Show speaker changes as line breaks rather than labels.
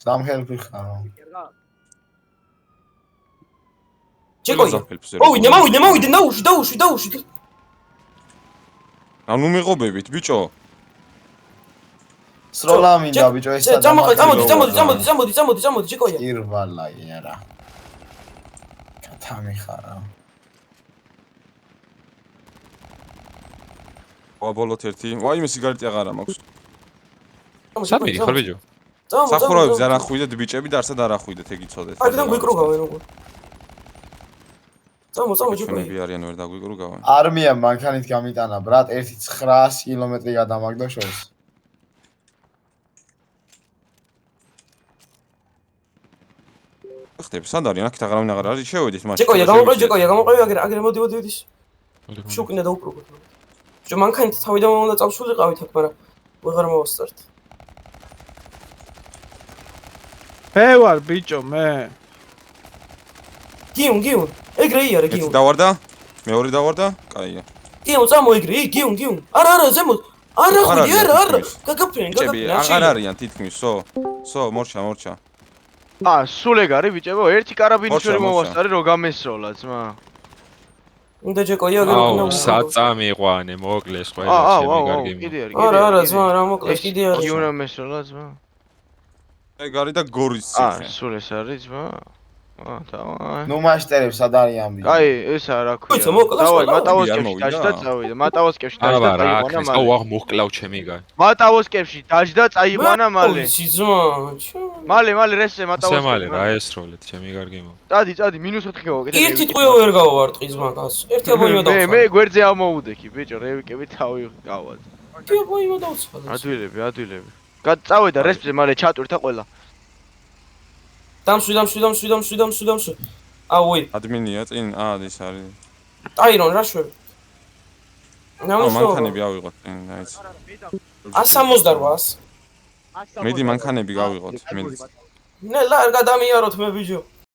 სამხელფი ხარო.
ჯეკოია. მოვიდე, დაუშვი.
ანუ მიღობებით, ბიჭო.
სროლა მინდა ბიჭო ეს
წამოდი, ჯეკოია.
ირვალა იარა. კათამი ხარა.
ვაბოლოთ ერთი. ვაიმე სიგარეტი აღარა მაქვს.
სამი ხარ ბიჭო.
სახურავებს არ ახვიდეთ ბიჭები და არსად არ ახვიდეთ, ეგ იცოდეთ.
აიდან გვიკრუგავენ როგორ. წამო ჯეკოია.
ჩვენები არიან ვერ დაგვიკრუგავენ.
არმია მანქანით გამიტანა ბრატ 1900 კილომეტრი გადამაგდო შორს.
ხტები, სად არიან? აქეთ აღარავინ აღარ არის, შევედით მაშინ.
გამოყევი, აგერ მოდი. შუკინე დაუპრუგოთ. ჯო მანქანით თავიდან უნდა წავსულიყავით აქ, მაგრამ ვეღარ მოვასწართ.
მე ვარ ბიჭო, მე.
გიუნ. ეგრე იარე გიუნ.
ერთი დავარდა? მეორე დავარდა? კაია.
გიუნ წამო ეგრე, გიუნ. არა, ზემოთ. არა, გაგაფრენ.
აღარ არიან თითქმის, სო, მორჩა.
სულ ეგ არის ბიჭებო, ერთი კარაბინის შორი მოვასწარი რომ გამესროლა ძმა.
უნდა ჯეკოია აგერ უნდა.
საწამიყვანე, მოკლეს ყველა ჩემი კარგი.
კიდე არის.
არა, ძმა, რა მოკლეს, კიდე არის.
კი უნდა მესროლა ძმა.
ეგ არის და გორის ციხე.
სულ ეს არის ძმა. დავაი.
ნუ მასტერებს სად არიან ბიჭო?
აი, ესა რა ქვია. დავაი, მატავოსკებში დაჯდა წავიდა. მატავოსკებში დაჯდა წაიყვანა მალე.
აუ აღ მოხკლავ ჩემი გაი.
მატავოსკებში დაჯდა წაიყვანა მალე. მალე რესე მატავოსკებში.
მალე რა ესროლეთ ჩემი კარგი მო.
წადი -4 გევა კიდე.
ერთი ტყვია ვერ გავავარტყი ძმა კაცო. ერთი აბოიმა დავცხა.
მე გვერდზე ამოუდექი ბიჭო, რევიკები თავი გავად.
ერთი აბოიმა დავცხა.
ადვილები. წავიდა რესპზე მალე ჩატვირთა ყველა.
დამშვი. აუი.
ადმინია წინ, ის არის.
ტაირონ რა შვები.
მანქანები ავიღოთ, აიც.
168.
მედი მანქანები გავიღოთ, მედი.
ნელა არ გადამიაროთ მე ბიჭო.